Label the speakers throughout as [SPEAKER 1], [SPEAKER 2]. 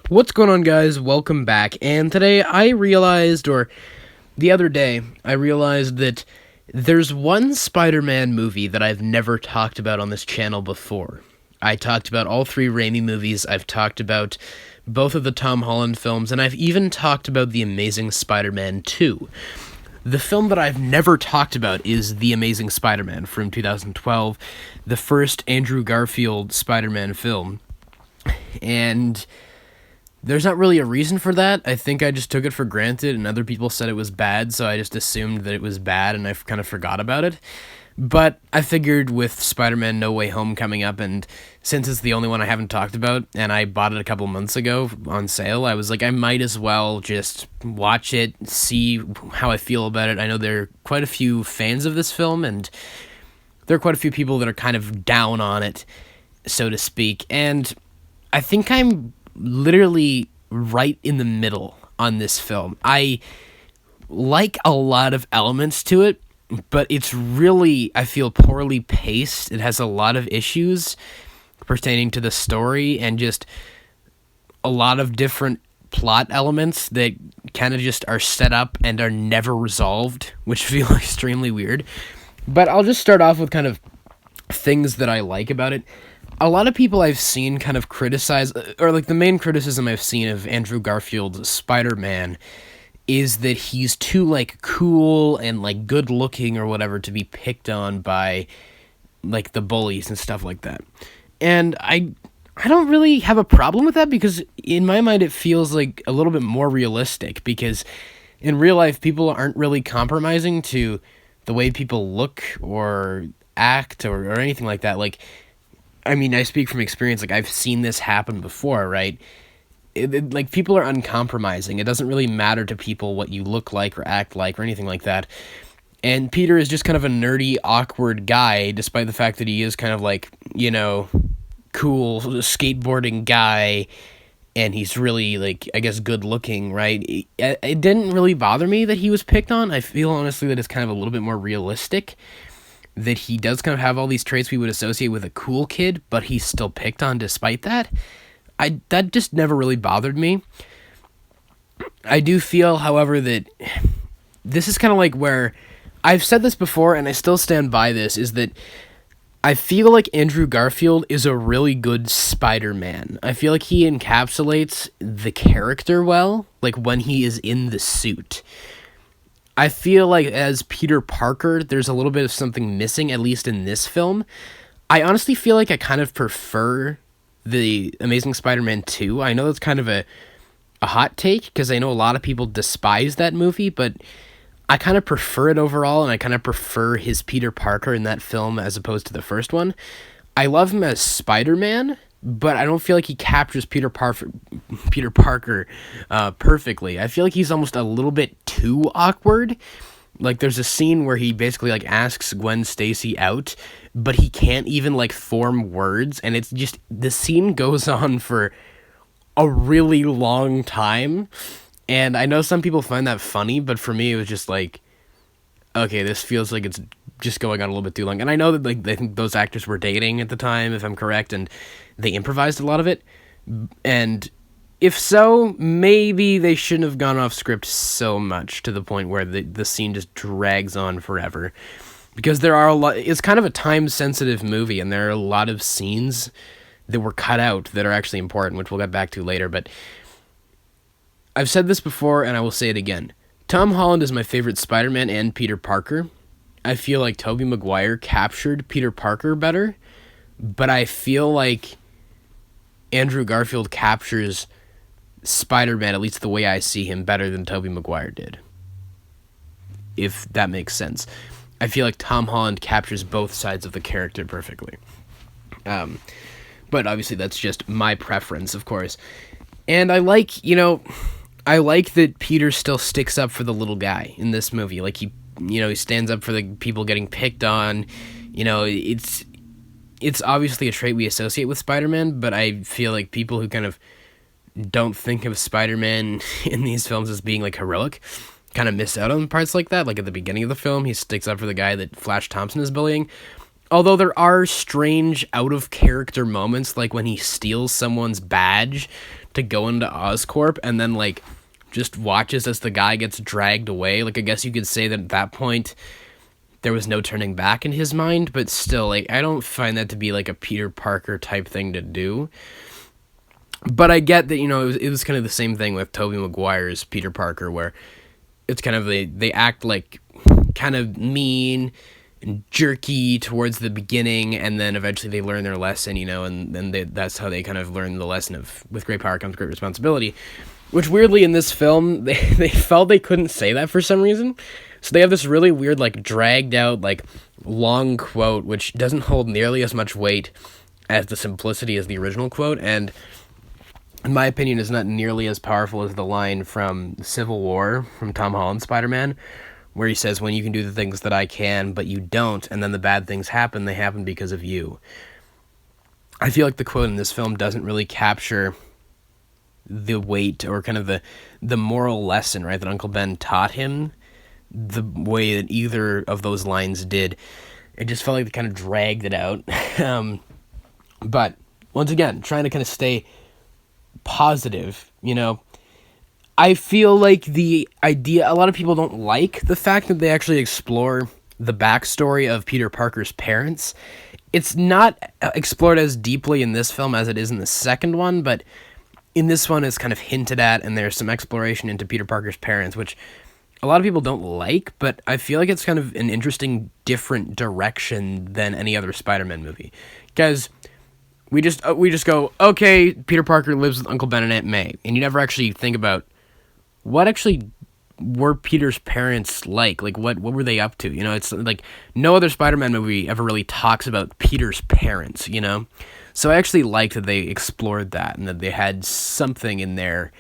[SPEAKER 1] What's going on, guys? Welcome back. And today the other day, I realized that there's one Spider-Man movie that I've never talked about on this channel before. I talked about all three Raimi movies, I've talked about both of the Tom Holland films, and I've even talked about The Amazing Spider-Man 2. The film that I've never talked about is The Amazing Spider-Man from 2012, the first Andrew Garfield Spider-Man film. And there's not really a reason for that. I think I just took it for granted, and other people said it was bad, so I just assumed that it was bad, and I kind of forgot about it. But I figured with Spider-Man No Way Home coming up, and since it's the only one I haven't talked about, and I bought it a couple months ago on sale, I was like, I might as well just watch it, see how I feel about it. I know there are quite a few fans of this film, and there are quite a few people that are kind of down on it, so to speak, and I think I'm literally right in the middle on this film. I like a lot of elements to it, but it's really, I feel, poorly paced. It has a lot of issues pertaining to the story and just a lot of different plot elements that kind of just are set up and are never resolved, which feel extremely weird. But I'll just start off with kind of things that I like about it. A lot of people I've seen kind of criticize, or like the main criticism I've seen of Andrew Garfield's Spider-Man is that he's too like cool and like good looking or whatever to be picked on by like the bullies and stuff like that. And I don't really have a problem with that, because in my mind it feels like a little bit more realistic, because in real life people aren't really compromising to the way people look or act or anything like that. Like, I mean, I speak from experience, like I've seen this happen before, right? Like, people are uncompromising. It doesn't really matter to people what you look like or act like or anything like that. And Peter is just kind of a nerdy, awkward guy, despite the fact that he is kind of like, you know, cool skateboarding guy, and he's really, like, I guess, good looking, right? It didn't really bother me that he was picked on. I feel, honestly, that it's kind of a little bit more realistic, that he does kind of have all these traits we would associate with a cool kid, but he's still picked on despite that. That just never really bothered me. I do feel, however, that this is kind of like where, I've said this before and I still stand by this, is that I feel like Andrew Garfield is a really good Spider-Man. I feel like he encapsulates the character well, like when he is in the suit. I feel like as Peter Parker, there's a little bit of something missing, at least in this film. I honestly feel like I kind of prefer The Amazing Spider-Man 2. I know that's kind of a hot take, because I know a lot of people despise that movie, but I kind of prefer it overall, and I kind of prefer his Peter Parker in that film as opposed to the first one. I love him as Spider-Man, but I don't feel like he captures Peter Parker perfectly. I feel like he's almost a little bit too awkward. Like, there's a scene where he basically, like, asks Gwen Stacy out, but he can't even, like, form words, and it's just, the scene goes on for a really long time, and I know some people find that funny, but for me, it was just like, okay, this feels like it's just going on a little bit too long. And I know that, like, I think those actors were dating at the time, if I'm correct, and they improvised a lot of it, and if so, maybe they shouldn't have gone off script so much to the point where the scene just drags on forever. Because there are a lot, it's kind of a time-sensitive movie, and there are a lot of scenes that were cut out that are actually important, which we'll get back to later. But I've said this before, and I will say it again. Tom Holland is my favorite Spider-Man and Peter Parker. I feel like Tobey Maguire captured Peter Parker better, but I feel like Andrew Garfield captures Spider-Man, at least the way I see him, better than Tobey Maguire did, if that makes sense. I feel like Tom Holland captures both sides of the character perfectly. But obviously that's just my preference, of course. And I like that Peter still sticks up for the little guy in this movie. Like, he stands up for the people getting picked on. It's obviously a trait we associate with Spider-Man, but I feel like people who kind of don't think of Spider-Man in these films as being, like, heroic kind of miss out on parts like that. Like, at the beginning of the film, he sticks up for the guy that Flash Thompson is bullying. although there are strange out-of-character moments, like when he steals someone's badge to go into Oscorp and then, like, just watches as the guy gets dragged away. Like, I guess you could say that at that point there was no turning back in his mind, but still, like, I don't find that to be, like, a Peter Parker type thing to do. But I get that, it was kind of the same thing with Tobey Maguire's Peter Parker, where it's kind of, they act, like, kind of mean and jerky towards the beginning, and then eventually they learn their lesson, and then that's how they kind of learn the lesson of, with great power comes great responsibility. Which, weirdly, in this film, they felt they couldn't say that for some reason. So they have this really weird, like, dragged out, like, long quote, which doesn't hold nearly as much weight as the simplicity as the original quote, and in my opinion is not nearly as powerful as the line from Civil War, from Tom Holland's Spider-Man, where he says, when you can do the things that I can, but you don't, and then the bad things happen, they happen because of you. I feel like the quote in this film doesn't really capture the weight or kind of the moral lesson, right, that Uncle Ben taught him the way that either of those lines did. It just felt like they kind of dragged it out. But once again, trying to kind of stay positive, I feel like the idea, a lot of people don't like the fact that they actually explore the backstory of Peter Parker's parents. It's not explored as deeply in this film as it is in the second one, but in this one it's kind of hinted at, and there's some exploration into Peter Parker's parents, which a lot of people don't like, but I feel like it's kind of an interesting, different direction than any other Spider-Man movie. Because we just go, okay, Peter Parker lives with Uncle Ben and Aunt May, and you never actually think about what actually were Peter's parents like? Like, what were they up to? It's like no other Spider-Man movie ever really talks about Peter's parents, So I actually liked that they explored that, and that they had something in there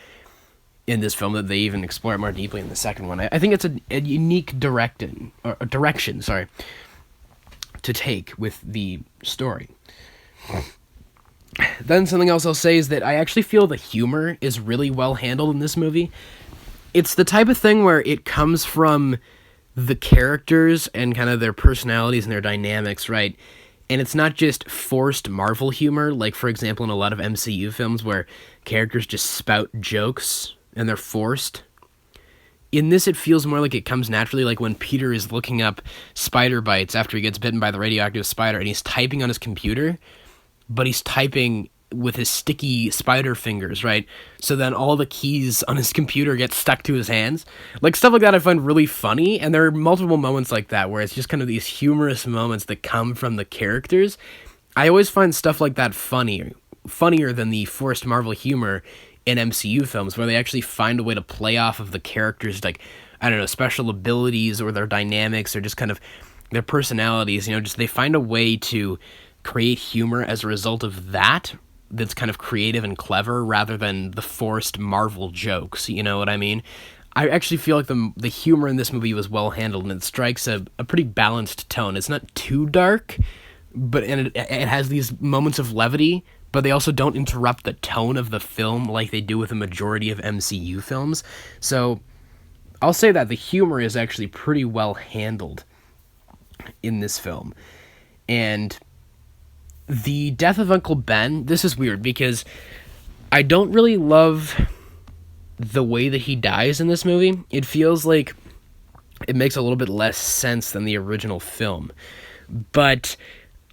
[SPEAKER 1] in this film that they even explore it more deeply in the second one. I think it's a unique direction, to take with the story. Then something else I'll say is that I actually feel the humor is really well handled in this movie. It's the type of thing where it comes from the characters and kind of their personalities and their dynamics, right? And it's not just forced Marvel humor, like, for example, in a lot of MCU films where characters just spout jokes and they're forced. In this, it feels more like it comes naturally, like when Peter is looking up spider bites after he gets bitten by the radioactive spider, and he's typing on his computer, but he's typing with his sticky spider fingers, right? So then all the keys on his computer get stuck to his hands. Like, stuff like that I find really funny, and there are multiple moments like that where it's just kind of these humorous moments that come from the characters. I always find stuff like that funnier than the forced Marvel humor in MCU films, where they actually find a way to play off of the characters, like, I don't know, special abilities or their dynamics or just kind of their personalities, just they find a way to create humor as a result of that's kind of creative and clever rather than the forced Marvel jokes, you know what I mean? I actually feel like the humor in this movie was well handled, and it strikes a pretty balanced tone. It's not too dark, but it has these moments of levity, but they also don't interrupt the tone of the film like they do with a majority of MCU films. So I'll say that the humor is actually pretty well handled in this film. And the death of Uncle Ben, this is weird because I don't really love the way that he dies in this movie. It feels like it makes a little bit less sense than the original film. But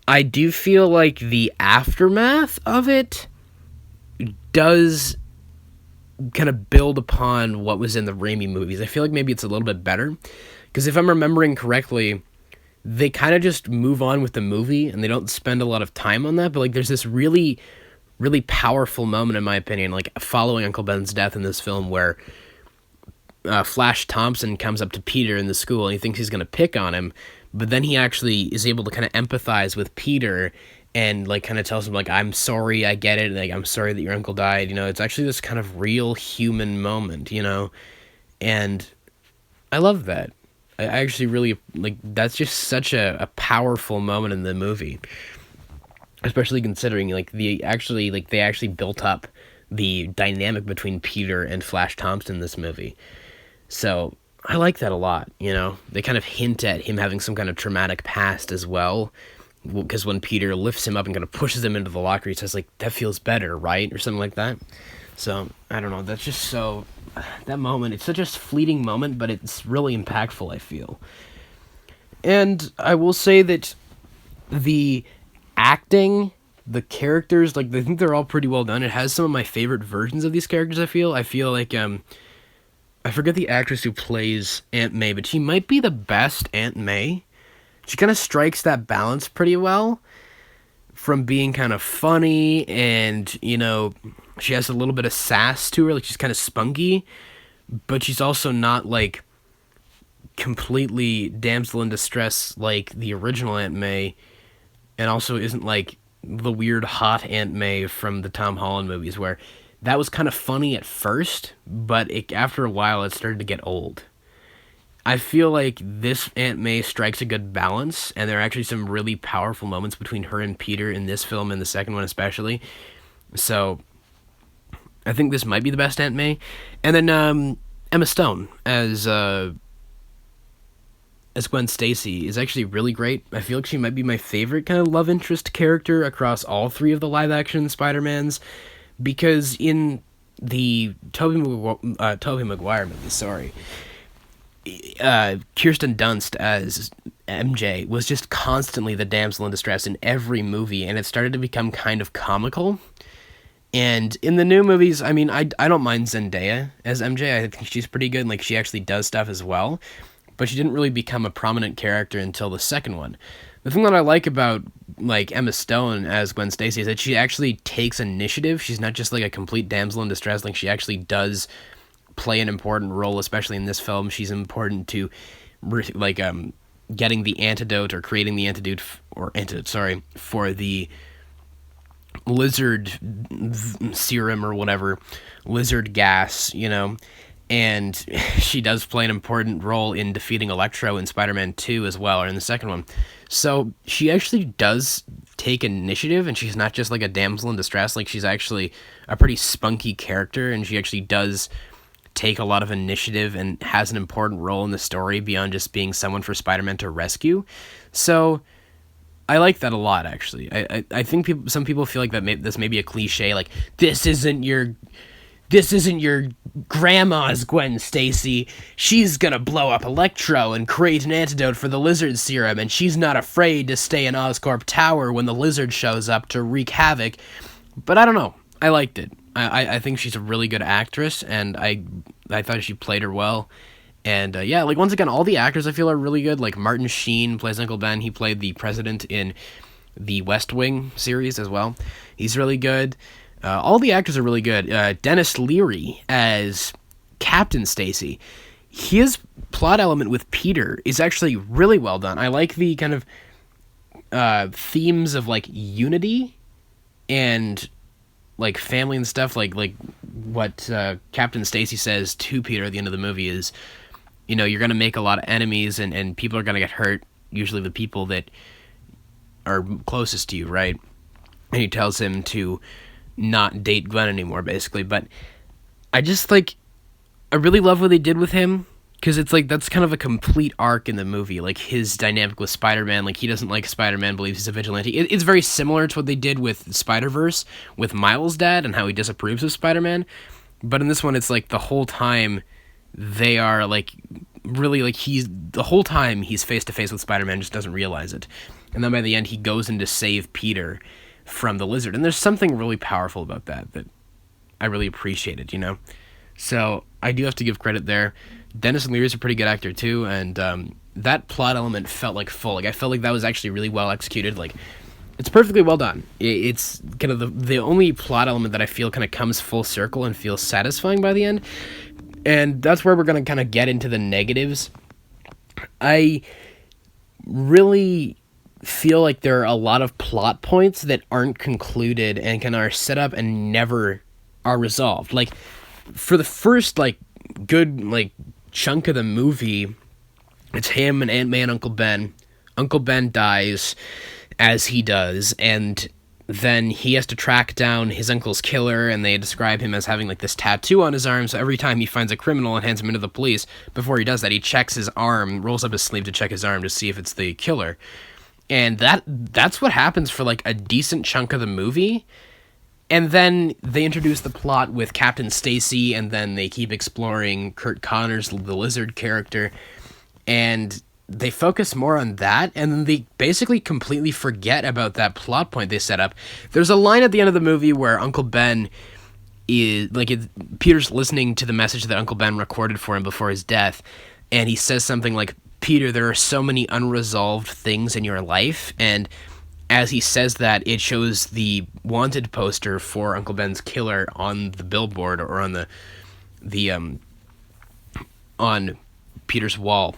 [SPEAKER 1] I do feel like the aftermath of it does kind of build upon what was in the Raimi movies. I feel like maybe it's a little bit better. Because if I'm remembering correctly, they kind of just move on with the movie and they don't spend a lot of time on that, but like there's this really, really powerful moment, in my opinion, like following Uncle Ben's death in this film, where Flash Thompson comes up to Peter in the school and he thinks he's going to pick on him, but then he actually is able to kind of empathize with Peter and like kind of tells him, like, I'm sorry, I get it, like, I'm sorry that your uncle died, it's actually this kind of real human moment, and I love that. I actually really, like, that's just such a powerful moment in the movie, especially considering, like, they actually built up the dynamic between Peter and Flash Thompson in this movie. So I like that a lot, They kind of hint at him having some kind of traumatic past as well, because when Peter lifts him up and kind of pushes him into the locker, he says, like, that feels better, right? Or something like that. So, I don't know, that's just so... That moment, it's such a fleeting moment, but it's really impactful, I feel. And I will say that the acting, the characters, like, I think they're all pretty well done. It has some of my favorite versions of these characters, I feel. I feel like, I forget the actress who plays Aunt May, but she might be the best Aunt May. She kind of strikes that balance pretty well from being kind of funny and, you know, she has a little bit of sass to her, like she's kind of spunky, but she's also not, like, completely damsel in distress like the original Aunt May, and also isn't, like, the weird hot Aunt May from the Tom Holland movies, where that was kind of funny at first, but after a while it started to get old. I feel like this Aunt May strikes a good balance, and there are actually some really powerful moments between her and Peter in this film and the second one especially. So, I think this might be the best Aunt May. And then Emma Stone as Gwen Stacy is actually really great. I feel like she might be my favorite kind of love interest character across all three of the live-action Spider-Mans, because in the Tobey Maguire movies, Kirsten Dunst as MJ was just constantly the damsel in distress in every movie, and it started to become kind of comical. And in the new movies, I mean, I don't mind Zendaya as MJ. I think she's pretty good, and, like, she actually does stuff as well, but she didn't really become a prominent character until the second one. The thing that I like about, like, Emma Stone as Gwen Stacy is that she actually takes initiative. She's not just, like, a complete damsel in distress. Like, she actually does play an important role, especially in this film. She's important to, like, getting the antidote or creating the antidote for the lizard serum or whatever, lizard gas, you know, and she does play an important role in defeating Electro in Spider-Man 2 as well, or in the second one. So she actually does take initiative, and she's not just like a damsel in distress. Like, she's actually a pretty spunky character, and she actually does take a lot of initiative and has an important role in the story beyond just being someone for Spider-Man to rescue. So I like that a lot, actually. I think some people feel like that this may be a cliche, like, this isn't your grandma's Gwen Stacy. She's gonna blow up Electro and create an antidote for the lizard serum, and she's not afraid to stay in Oscorp Tower when the lizard shows up to wreak havoc. But I don't know. I liked it. I think she's a really good actress, and I thought she played her well. And, yeah, like, once again, all the actors I feel are really good. Like, Martin Sheen plays Uncle Ben. He played the president in the West Wing series as well. He's really good. All the actors are really good. Dennis Leary as Captain Stacy. His plot element with Peter is actually really well done. I like the kind of themes of, like, unity and, like, family and stuff. Like what Captain Stacy says to Peter at the end of the movie is, you know, you're going to make a lot of enemies, and people are going to get hurt, usually the people that are closest to you, right? And he tells him to not date Gwen anymore, basically. But I really love what they did with him, because it's like, that's kind of a complete arc in the movie, like, his dynamic with Spider-Man. Like, he doesn't like Spider-Man, believes he's a vigilante. It's very similar to what they did with Spider-Verse, with Miles' dad, and how he disapproves of Spider-Man. But in this one, it's like, the whole time they are, like, really, like, the whole time he's face-to-face with Spider-Man, just doesn't realize it. And then by the end, he goes in to save Peter from the lizard. And there's something really powerful about that I really appreciated, you know? So I do have to give credit there. Dennis Leary is a pretty good actor too, and that plot element felt like full. Like, I felt like that was actually really well executed. Like, it's perfectly well done. It's kind of the only plot element that I feel kind of comes full circle and feels satisfying by the end. And that's where we're going to kind of get into the negatives. I really feel like there are a lot of plot points that aren't concluded and kind of are set up and never are resolved. Like, for the first, like, good, like, chunk of the movie, it's him and Aunt May and Uncle Ben. Uncle Ben dies, as he does, and then he has to track down his uncle's killer, and they describe him as having, like, this tattoo on his arm, so every time he finds a criminal and hands him into the police, before he does that, he checks his arm, rolls up his sleeve to check his arm to see if it's the killer. And that's what happens for like a decent chunk of the movie. And then they introduce the plot with Captain Stacy, and then they keep exploring Kurt Connors, the lizard character, and they focus more on that, and then they basically completely forget about that plot point they set up. There's a line at the end of the movie where Uncle Ben is, like, Peter's listening to the message that Uncle Ben recorded for him before his death, and he says something like, "Peter, there are so many unresolved things in your life," and as he says that, it shows the wanted poster for Uncle Ben's killer on the billboard, or on on Peter's wall.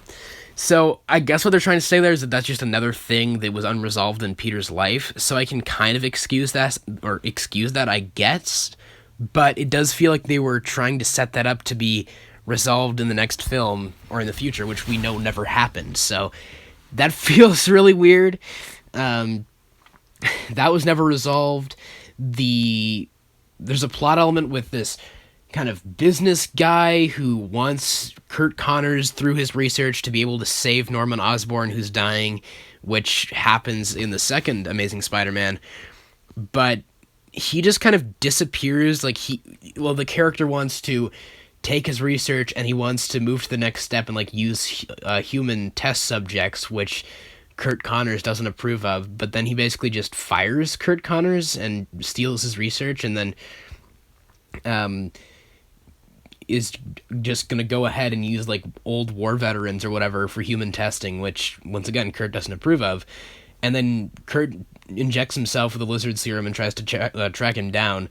[SPEAKER 1] So I guess what they're trying to say there is that that's just another thing that was unresolved in Peter's life. So I can kind of excuse that, I guess. But it does feel like they were trying to set that up to be resolved in the next film or in the future, which we know never happened. So that feels really weird. That was never resolved. There's a plot element with this kind of business guy who wants Kurt Connors, through his research, to be able to save Norman Osborn, who's dying, which happens in the second Amazing Spider-Man. But he just kind of disappears. Like, the character wants to take his research and he wants to move to the next step and like use human test subjects, which Kurt Connors doesn't approve of, but then he basically just fires Kurt Connors and steals his research, and then is just going to go ahead and use like old war veterans or whatever for human testing, which once again Kurt doesn't approve of. And then Kurt injects himself with a lizard serum and tries to track him down,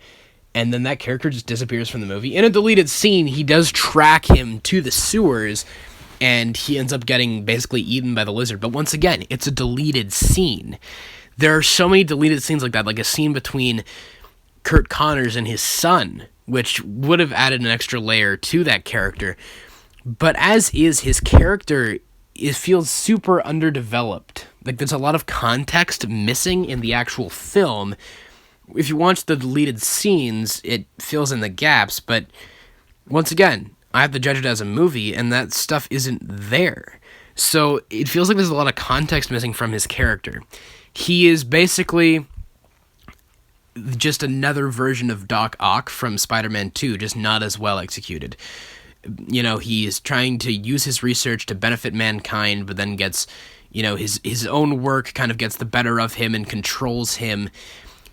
[SPEAKER 1] and then that character just disappears from the movie. In a deleted scene, he does track him to the sewers, and he ends up getting basically eaten by the lizard. But once again, it's a deleted scene. There are so many deleted scenes like that, like a scene between Kurt Connors and his son, which would have added an extra layer to that character. But as is, his character, it feels super underdeveloped. Like, there's a lot of context missing in the actual film. If you watch the deleted scenes, it fills in the gaps, but once again, I have to judge it as a movie, and that stuff isn't there. So it feels like there's a lot of context missing from his character. He is basically just another version of Doc Ock from Spider-Man 2, just not as well executed. You know, he is trying to use his research to benefit mankind, but then gets, his own work kind of gets the better of him and controls him.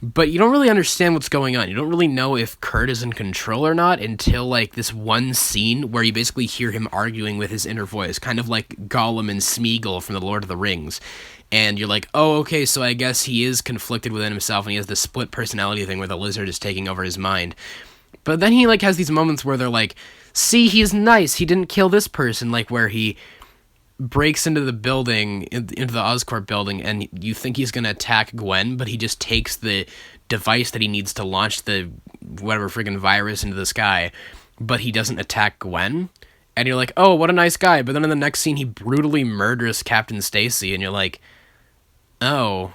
[SPEAKER 1] But you don't really understand what's going on. You don't really know if Kurt is in control or not until, like, this one scene where you basically hear him arguing with his inner voice, kind of like Gollum and Smeagol from The Lord of the Rings. And you're like, oh, okay, so I guess he is conflicted within himself, and he has this split personality thing where the lizard is taking over his mind. But then he, like, has these moments where they're like, see, he's nice, he didn't kill this person, like, where he breaks into the building, into the Oscorp building, and you think he's going to attack Gwen, but he just takes the device that he needs to launch the whatever friggin' virus into the sky, but he doesn't attack Gwen. And you're like, oh, what a nice guy. But then in the next scene, he brutally murders Captain Stacy, and you're like, oh,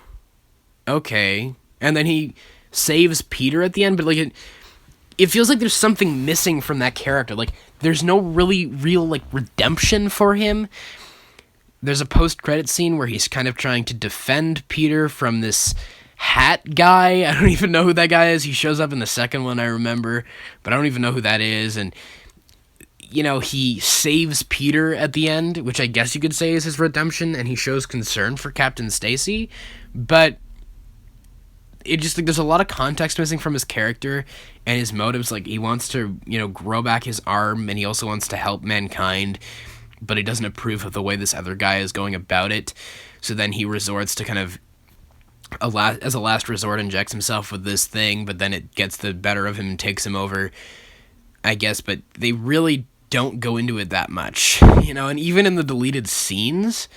[SPEAKER 1] okay. And then he saves Peter at the end, but like it feels like there's something missing from that character. Like, there's no real like redemption for him. There's a post-credit scene where he's kind of trying to defend Peter from this hat guy. I don't even know who that guy is. He shows up in the second one, I remember, but I don't even know who that is. And, he saves Peter at the end, which I guess you could say is his redemption, and he shows concern for Captain Stacy. But it just, like, there's a lot of context missing from his character and his motives. Like, he wants to, grow back his arm, and he also wants to help mankind, but he doesn't approve of the way this other guy is going about it. So then he resorts to kind of, as a last resort, injects himself with this thing, but then it gets the better of him and takes him over, I guess. But they really don't go into it that much, and even in the deleted scenes,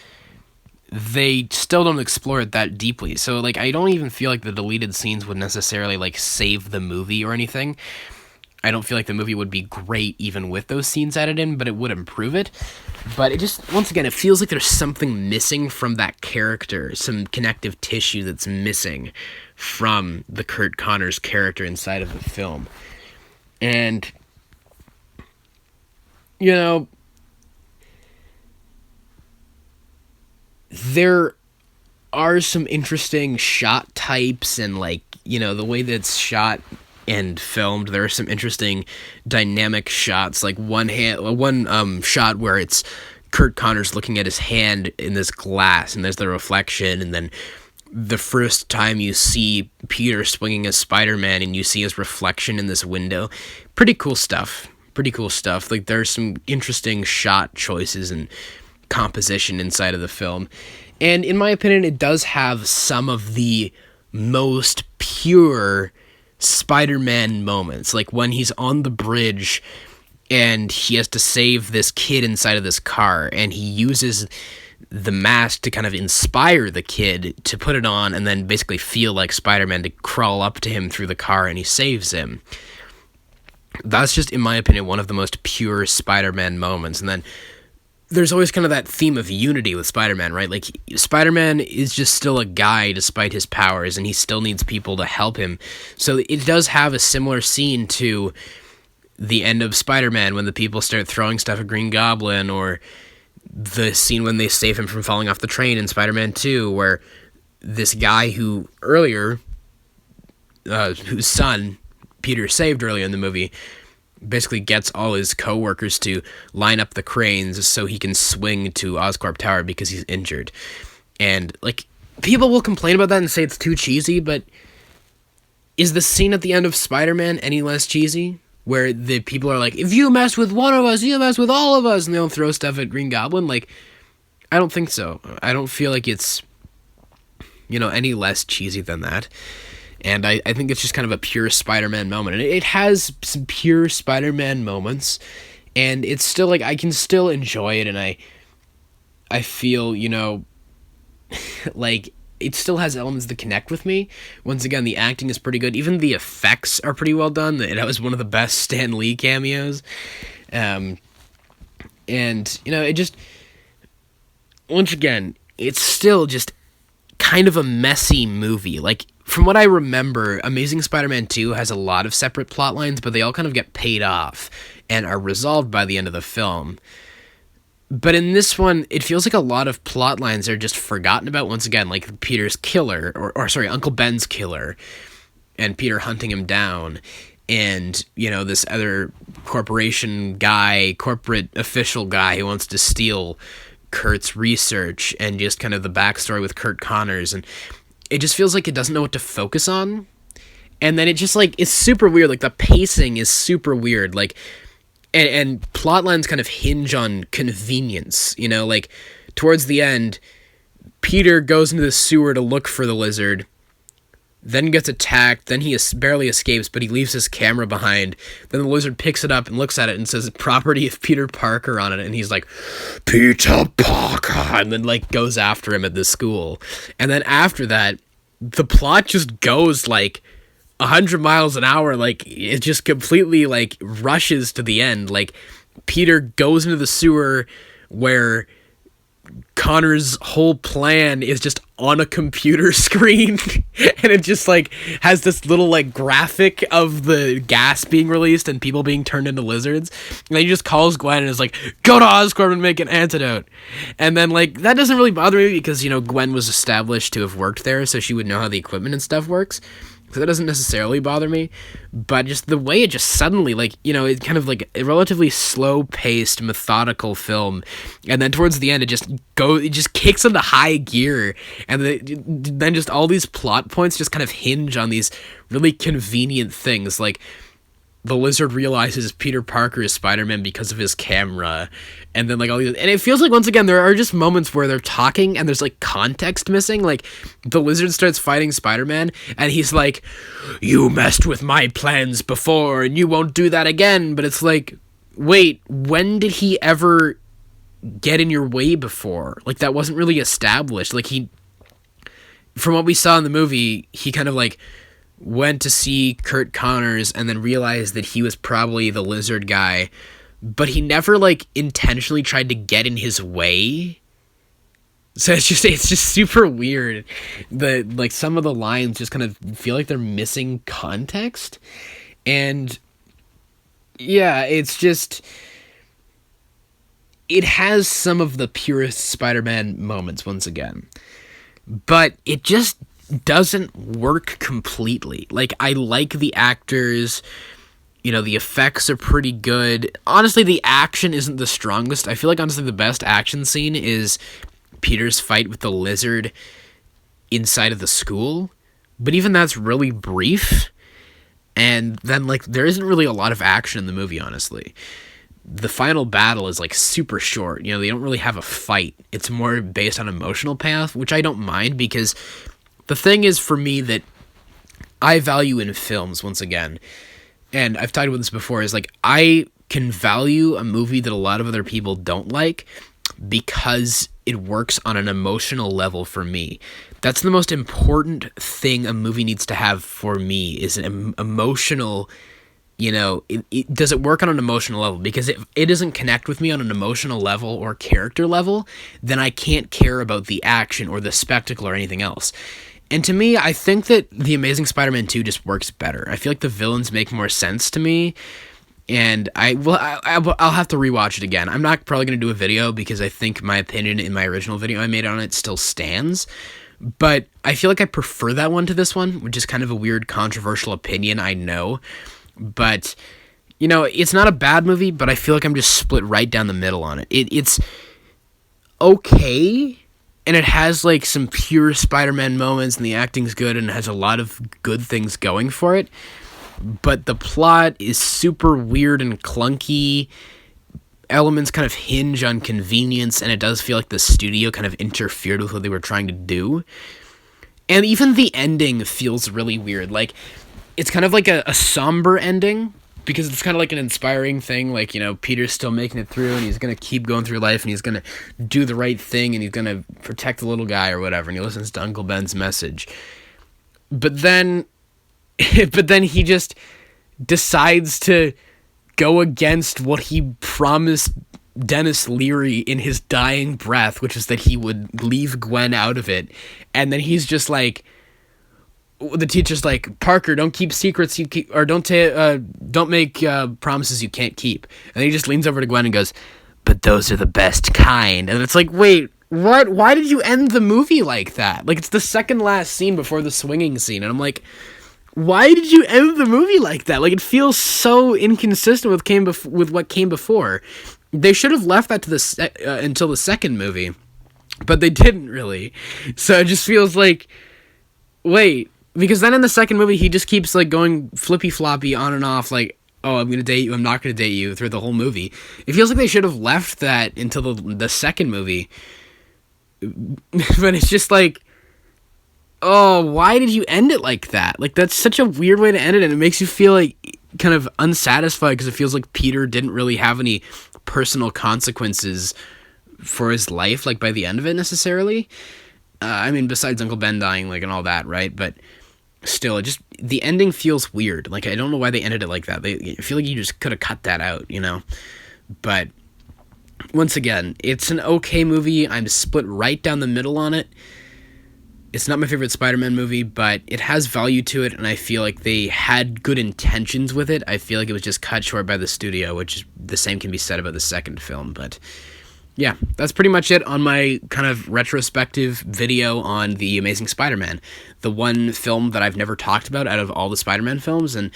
[SPEAKER 1] they still don't explore it that deeply. So, like, I don't even feel like the deleted scenes would necessarily, like, save the movie or anything. I don't feel like the movie would be great even with those scenes added in, but it would improve it. But it just, once again, it feels like there's something missing from that character, some connective tissue that's missing from the Kurt Connors character inside of the film. And, there are some interesting shot types and, like, you know, the way that it's shot and filmed. There are some interesting dynamic shots, like one shot where it's Kurt Connors looking at his hand in this glass and there's the reflection, and then the first time you see Peter swinging as Spider-Man and you see his reflection in this window. Pretty cool stuff. Like, there's some interesting shot choices and composition inside of the film. And in my opinion, it does have some of the most pure Spider-Man moments. Like when he's on the bridge and he has to save this kid inside of this car, and he uses the mask to kind of inspire the kid to put it on and then basically feel like Spider-Man, to crawl up to him through the car, and he saves him. That's just, in my opinion, one of the most pure Spider-Man moments. And then there's always kind of that theme of unity with Spider-Man, right? Like, Spider-Man is just still a guy despite his powers, and he still needs people to help him. So it does have a similar scene to the end of Spider-Man when the people start throwing stuff at Green Goblin, or the scene when they save him from falling off the train in Spider-Man 2, where this guy who earlier, whose son Peter saved earlier in the movie, basically gets all his co-workers to line up the cranes so he can swing to Oscorp Tower because he's injured. And, like, people will complain about that and say it's too cheesy, but is the scene at the end of Spider-Man any less cheesy? Where the people are like, if you mess with one of us, you mess with all of us, and they'll throw stuff at Green Goblin. Like, I don't think so. I don't feel like it's, you know, any less cheesy than that. And I think it's just kind of a pure Spider-Man moment. And it has some pure Spider-Man moments, and it's still, like, I can still enjoy it, and I feel, you know, like, it still has elements that connect with me. Once again, the acting is pretty good. Even the effects are pretty well done. That was one of the best Stan Lee cameos. And, you know, it just, once again, it's still just kind of a messy movie. Like, from what I remember, Amazing Spider-Man 2 has a lot of separate plot lines, but they all kind of get paid off and are resolved by the end of the film. But in this one, it feels like a lot of plot lines are just forgotten about once again, like Peter's killer, or Uncle Ben's killer, and Peter hunting him down, and, you know, this other corporate official guy who wants to steal Kurt's research, and just kind of the backstory with Kurt Connors, and it just feels like it doesn't know what to focus on. And then it just, like, it's super weird, like, the pacing is super weird, like, and plot lines kind of hinge on convenience, you know, like, towards the end, Peter goes into the sewer to look for the lizard, then gets attacked, then he barely escapes, but he leaves his camera behind, then the lizard picks it up and looks at it and says, property of Peter Parker on it, and he's like, Peter Parker, and then, like, goes after him at the school. And then after that, the plot just goes, like, 100 miles an hour, like, it just completely, like, rushes to the end. Like, Peter goes into the sewer where Connor's whole plan is just on a computer screen, and it just, like, has this little, like, graphic of the gas being released and people being turned into lizards, and then he just calls Gwen and is like, go to Oscorp and make an antidote. And then, like, that doesn't really bother me because, you know, Gwen was established to have worked there, so she would know how the equipment and stuff works. So that doesn't necessarily bother me, but just the way it just suddenly, like, you know, it's kind of like a relatively slow-paced, methodical film, and then towards the end, it just kicks into high gear, and then just all these plot points just kind of hinge on these really convenient things, like, the lizard realizes Peter Parker is Spider-Man because of his camera, and then, like, all these, and it feels like, once again, there are just moments where they're talking and there's, like, context missing. Like, the lizard starts fighting Spider-Man and he's like, you messed with my plans before and you won't do that again, but it's like, wait, when did he ever get in your way before? Like, that wasn't really established. Like, from what we saw in the movie, he kind of, like, went to see Kurt Connors and then realized that he was probably the lizard guy, but he never, like, intentionally tried to get in his way. So it's just super weird. Like, some of the lines just kind of feel like they're missing context. And yeah, it's just, it has some of the purest Spider-Man moments once again. but it just doesn't work completely. Like, I like the actors, the effects are pretty good. Honestly, the action isn't the strongest. I feel like, honestly, the best action scene is Peter's fight with the lizard inside of the school, but even that's really brief, and then, like, there isn't really a lot of action in the movie, honestly. The final battle is, like, super short. They don't really have a fight. It's more based on emotional payoff, which I don't mind, because the thing is, for me, that I value in films, once again, and I've talked about this before, is, like, I can value a movie that a lot of other people don't like because it works on an emotional level for me. That's the most important thing a movie needs to have for me, is an emotional, does it work on an emotional level? Because if it doesn't connect with me on an emotional level or character level, then I can't care about the action or the spectacle or anything else. And to me, I think that The Amazing Spider-Man 2 just works better. I feel like the villains make more sense to me, and I'll have to rewatch it again. I'm not probably going to do a video because I think my opinion in my original video I made on it still stands, but I feel like I prefer that one to this one, which is kind of a weird, controversial opinion, I know. But, it's not a bad movie, but I feel like I'm just split right down the middle on it. It's okay, and it has, like, some pure Spider-Man moments, and the acting's good, and it has a lot of good things going for it. But the plot is super weird and clunky. Elements kind of hinge on convenience, and it does feel like the studio kind of interfered with what they were trying to do. And even the ending feels really weird. Like, it's kind of like a somber ending, because it's kind of like an inspiring thing. Like, Peter's still making it through, and he's going to keep going through life, and he's going to do the right thing, and he's going to protect the little guy or whatever, and he listens to Uncle Ben's message. But then he just decides to go against what he promised Dennis Leary in his dying breath, which is that he would leave Gwen out of it. And then he's just like, the teacher's like, Parker, don't keep secrets you keep, or don't make promises you can't keep. And he just leans over to Gwen and goes, but those are the best kind. And it's like, wait, what? Why did you end the movie like that? Like, it's the second last scene before the swinging scene. And I'm like, why did you end the movie like that? Like, it feels so inconsistent with what came before. They should have left that to until the second movie, but they didn't really. So it just feels like, wait, because then in the second movie he just keeps, like, going flippy floppy on and off, like, oh, I'm gonna date you, I'm not gonna date you, through the whole movie. It feels like they should have left that until the second movie, but it's just like, oh, why did you end it like that? Like, that's such a weird way to end it, and it makes you feel, like, kind of unsatisfied, because it feels like Peter didn't really have any personal consequences for his life, like, by the end of it, necessarily. I mean, besides Uncle Ben dying, like, and all that, right? But still, the ending feels weird. Like, I don't know why they ended it like that. I feel like you just could have cut that out, But, once again, it's an okay movie. I'm split right down the middle on it. It's not my favorite Spider-Man movie, but it has value to it, and I feel like they had good intentions with it. I feel like it was just cut short by the studio, which the same can be said about the second film. But yeah, that's pretty much it on my kind of retrospective video on The Amazing Spider-Man, the one film that I've never talked about out of all the Spider-Man films. And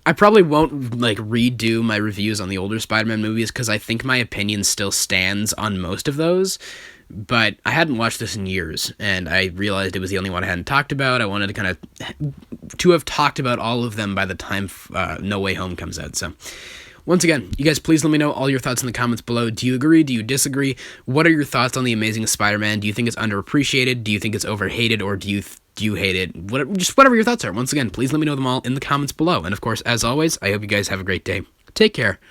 [SPEAKER 1] I probably won't, like, redo my reviews on the older Spider-Man movies, because I think my opinion still stands on most of those. But I hadn't watched this in years, and I realized it was the only one I hadn't talked about. I wanted to kind of have talked about all of them by the time No Way Home comes out. So, once again, you guys, please let me know all your thoughts in the comments below. Do you agree? Do you disagree? What are your thoughts on The Amazing Spider-Man? Do you think it's underappreciated? Do you think it's overhated? Or do you hate it? Just whatever your thoughts are. Once again, please let me know them all in the comments below. And of course, as always, I hope you guys have a great day. Take care.